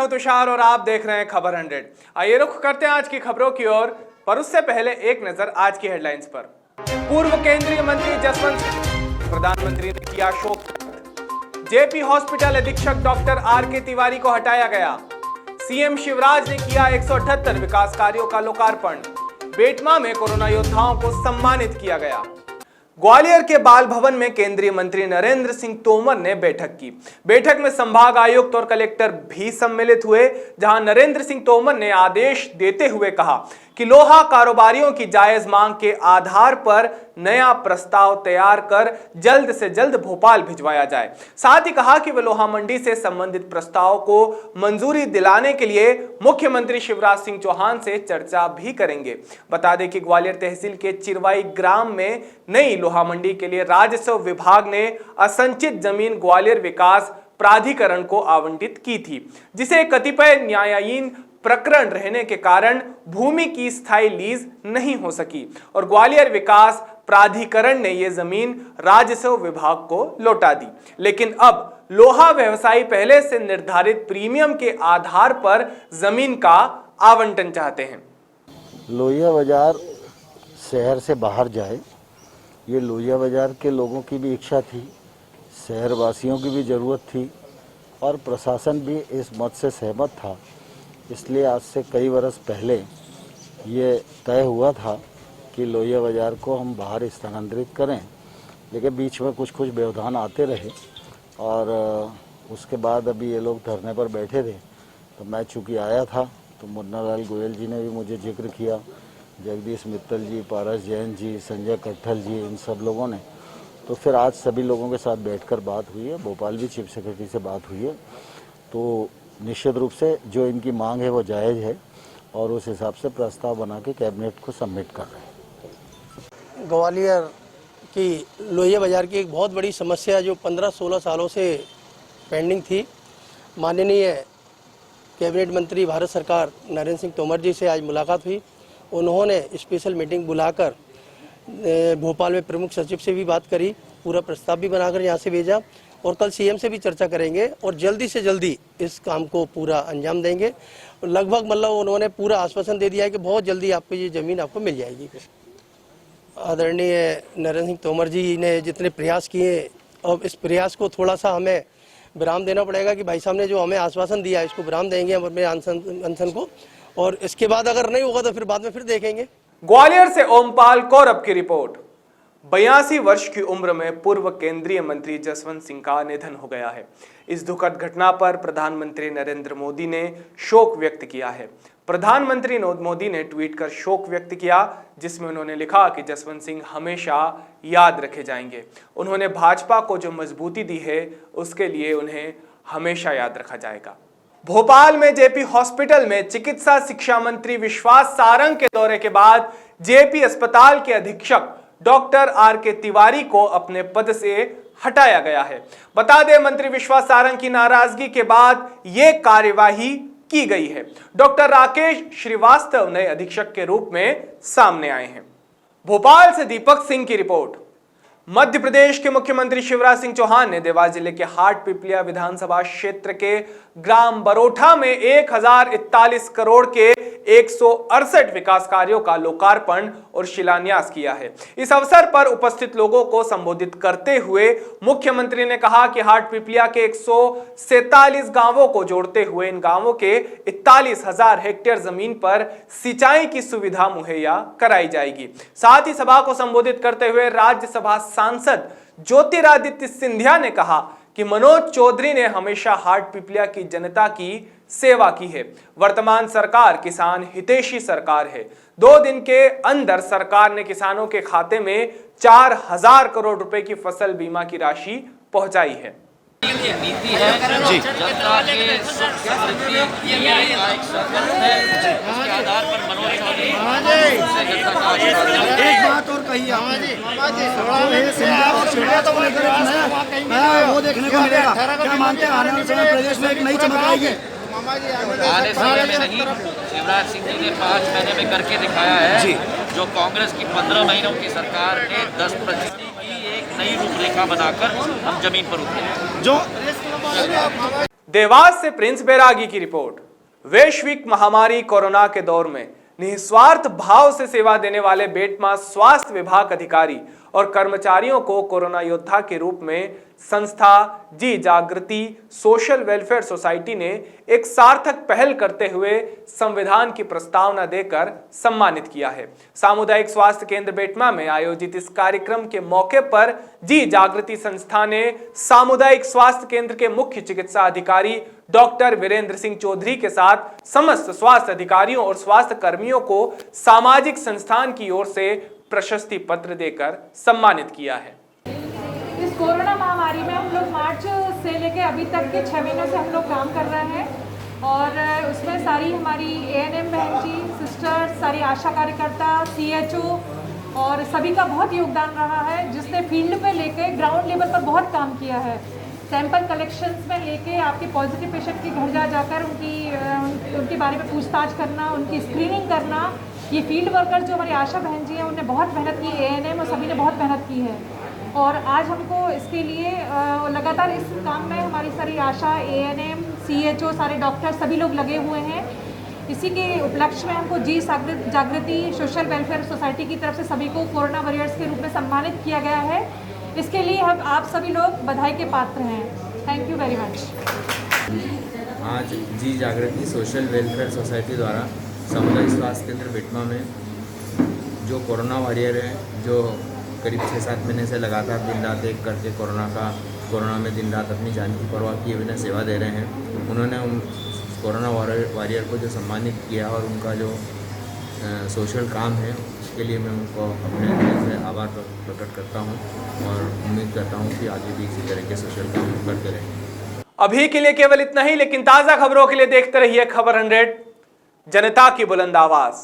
हूं तुषार और आप देख रहे हैं खबर 100। आइए रुख करते हैं आज की खबरों की ओर, पर उससे पहले एक नजर आज की हेडलाइंस पर। पूर्व केंद्रीय मंत्री जसवंत सिंह, प्रधानमंत्री ने किया शोक। जेपी हॉस्पिटल अधीक्षक डॉक्टर आर.के. तिवारी को हटाया गया। सीएम शिवराज ने किया 178 विकास कार्यों का लोकार्पण। बेटमा में कोरोना योद्धाओं को सम्मानित किया गया। ग्वालियर के बाल भवन में केंद्रीय मंत्री नरेंद्र सिंह तोमर ने बैठक की। बैठक में संभाग आयुक्त और कलेक्टर भी सम्मिलित हुए, जहां नरेंद्र सिंह तोमर ने आदेश देते हुए कहा कि लोहा कारोबारियों की जायज मांग के आधार पर नया प्रस्ताव तैयार कर जल्द से जल्द भोपाल भिजवाया जाए। साथ ही कहा कि वे लोहा मंडी से संबंधित प्रस्ताव को मंजूरी दिलाने के लिए मुख्यमंत्री शिवराज सिंह चौहान से चर्चा भी करेंगे। बता दें कि ग्वालियर तहसील के चिरवाई ग्राम में नई लोहा मंडी के लिए राजस्व विभाग ने असंचित जमीन ग्वालियर विकास प्राधिकरण को आवंटित की थी, जिसे कतिपय न्यायालयीन प्रकरण रहने के कारण भूमि की स्थायी लीज नहीं हो सकी और ग्वालियर विकास प्राधिकरण ने यह जमीन राजस्व विभाग को लौटा दी। लेकिन अब लोहा व्यवसायी पहले से निर्धारित प्रीमियम के आधार पर जमीन का आवंटन चाहते हैं। लोहिया बाजार शहर से बाहर जाए, ये लोहिया बाजार के लोगों की भी इच्छा थी, शहरवासियों की भी ज़रूरत थी और प्रशासन भी इस मत से सहमत था। इसलिए आज से कई वर्ष पहले ये तय हुआ था कि लोहिया बाजार को हम बाहर स्थानांतरित करें, लेकिन बीच में कुछ व्यवधान आते रहे और उसके बाद अभी ये लोग धरने पर बैठे थे। तो मैं चूँकि आया था तो मुन्ना लाल गोयल जी ने भी मुझे जिक्र किया, जगदीश मित्तल जी, पारस जैन जी, संजय कट्ठल जी, इन सब लोगों ने। तो फिर आज सभी लोगों के साथ बैठकर बात हुई है, भोपाल भी चीफ सेक्रेटरी से बात हुई है। तो निश्चित रूप से जो इनकी मांग है वो जायज़ है और उस हिसाब से प्रस्ताव बना के कैबिनेट को सबमिट कर रहे हैं। ग्वालियर की लोहिया बाजार की एक बहुत बड़ी समस्या जो 15-16 सालों से पेंडिंग थी, माननीय कैबिनेट मंत्री भारत सरकार नरेंद्र सिंह तोमर जी से आज मुलाकात हुई। उन्होंने स्पेशल मीटिंग बुलाकर भोपाल में प्रमुख सचिव से भी बात करी, पूरा प्रस्ताव भी बनाकर यहाँ से भेजा और कल सीएम से भी चर्चा करेंगे और जल्दी से जल्दी इस काम को पूरा अंजाम देंगे। लगभग मतलब उन्होंने पूरा आश्वासन दे दिया है कि बहुत जल्दी आपको ये ज़मीन आपको मिल जाएगी। आदरणीय नरेंद्र सिंह तोमर जी ने जितने प्रयास किए, अब इस प्रयास को थोड़ा सा हमें विराम देना पड़ेगा कि भाई साहब ने जो हमें आश्वासन दिया है इसको विराम देंगे हम अपने अनशन को, और इसके बाद अगर नहीं होगा तो फिर बाद में फिर देखेंगे। ग्वालियर से ओमपाल कौरब की रिपोर्ट। 82 वर्ष की उम्र में पूर्व केंद्रीय मंत्री जसवंत सिंह का निधन हो गया है। इस दुखद घटना पर प्रधानमंत्री नरेंद्र मोदी ने शोक व्यक्त किया है। प्रधानमंत्री मोदी ने ट्वीट कर शोक व्यक्त किया, जिसमें उन्होंने लिखा कि जसवंत सिंह हमेशा याद रखे जाएंगे। उन्होंने भाजपा को जो मजबूती दी है उसके लिए उन्हें हमेशा याद रखा जाएगा। भोपाल में जेपी हॉस्पिटल में चिकित्सा शिक्षा मंत्री विश्वास सारंग के दौरे के बाद जेपी अस्पताल के अधीक्षक डॉक्टर आर.के. तिवारी को अपने पद से हटाया गया है। बता दें, मंत्री विश्वास सारंग की नाराजगी के बाद यह कार्यवाही की गई है। डॉक्टर राकेश श्रीवास्तव नए अधीक्षक के रूप में सामने आए हैं। भोपाल से दीपक सिंह की रिपोर्ट। मध्य प्रदेश के मुख्यमंत्री शिवराज सिंह चौहान ने देवास जिले के हाट पिपलिया विधानसभा क्षेत्र के ग्राम बरोठा में 1041 करोड़ के 168 विकास कार्यों का लोकार्पण और शिलान्यास किया है। इस अवसर पर उपस्थित लोगों को संबोधित करते हुए मुख्यमंत्री ने कहा कि हाट पिपलिया के 147 गांवों को जोड़ते हुए इन गांवों के 41,000 हेक्टेयर जमीन पर सिंचाई की सुविधा मुहैया कराई जाएगी। साथ ही सभा को संबोधित करते हुए राज्यसभा सांसद ज्योतिरादित्य सिंधिया ने कहा कि मनोज चौधरी ने हमेशा हाट पिपलिया की जनता की सेवा की है। वर्तमान सरकार किसान हितैषी सरकार है। 2 दिन के अंदर सरकार ने किसानों के खाते में 4,000 करोड़ रुपए की फसल बीमा की राशि पहुंचाई है। नीति है जी, जनता के सुख समृद्धि के लिए एक संकल्प है, उसके आधार पर मनोज चौधरी एक बात और कही वो देखने को मिलेगा। क्या मानते हैं आने वाले समय प्रदेश में एक नई चमक आएगी? आने समय में नहीं, शिवराज सिंह जी ने 5 महीने में करके दिखाया है जी। जो कांग्रेस की 15 महीनों की सरकार ने 10% की एक नई रूपरेखा बनाकर हम जमीन पर उतरे। जो देवास से प्रिंस बैरागी की रिपोर्ट। वैश्विक महामारी कोरोना के दौर में निस्वार्थ भाव से सेवा देने वाले बेटमा स्वास्थ्य विभाग अधिकारी और कर्मचारियों को कोरोना योद्धा के रूप में संस्था जी जागृति सोशल वेलफेयर सोसाइटी ने एक सार्थक पहल करते हुए संविधान की प्रस्तावना देकर सम्मानित किया है। सामुदायिक स्वास्थ्य केंद्र बेटमा में आयोजित इस कार्यक्रम के मौके पर जी जागृति संस्था ने सामुदायिक स्वास्थ्य केंद्र के मुख्य चिकित्सा अधिकारी डॉक्टर वीरेंद्र सिंह चौधरी के साथ समस्त स्वास्थ्य अधिकारियों और स्वास्थ्य कर्मियों को सामाजिक संस्थान की ओर से प्रशस्ति पत्र देकर सम्मानित किया है। इस कोरोना महामारी में हम लोग मार्च से लेकर अभी तक के 6 महीनों से हम लोग काम कर रहे हैं और उसमें सारी हमारी एएनएम बहन जी, सिस्टर्स, सारी आशा कार्यकर्ता, सीएचओ और सभी का बहुत योगदान रहा है, जिसने फील्ड पे लेके ग्राउंड लेवल पर बहुत काम किया है। सैंपल कलेक्शंस में लेके आपके पॉजिटिव पेशेंट के घर जा जाकर उनके बारे में पूछताछ करना, उनकी स्क्रीनिंग करना, ये फील्ड वर्कर जो हमारी आशा बहन जी हैं उन्होंने बहुत मेहनत की, एएनएम और सभी ने बहुत मेहनत की है और आज हमको इसके लिए लगातार इस काम में हमारी सारी आशा, एएनएम, सीएचओ, सारे डॉक्टर सभी लोग लगे हुए हैं। इसी के उपलक्ष्य में हमको जी जागृति सोशल वेलफेयर सोसाइटी की तरफ से सभी को कोरोना वॉरियर्स के रूप में सम्मानित किया गया है। इसके लिए हम आप सभी लोग बधाई के पात्र हैं। Thank you very much. आज जी जागृति सोशल वेलफेयर सोसाइटी द्वारा सामुदायिक स्वास्थ्य केंद्र बेटमा में जो कोरोना वॉरियर है, जो करीब 6-7 महीने से लगातार दिन रात एक करके कोरोना में दिन रात अपनी जान की परवाह किए बिना सेवा दे रहे हैं, उन्होंने उन कोरोना वॉरियर को जो सम्मानित किया और उनका जो सोशल काम है उसके लिए मैं उनको अपने दिल से आभार प्रकट करता हूं और उम्मीद करता हूं कि आगे भी इसी तरह के सोशल काम करते रहें। अभी के लिए केवल इतना ही, लेकिन ताज़ा खबरों के लिए देखते रहिए खबर 100, जनता की बुलंद आवाज़।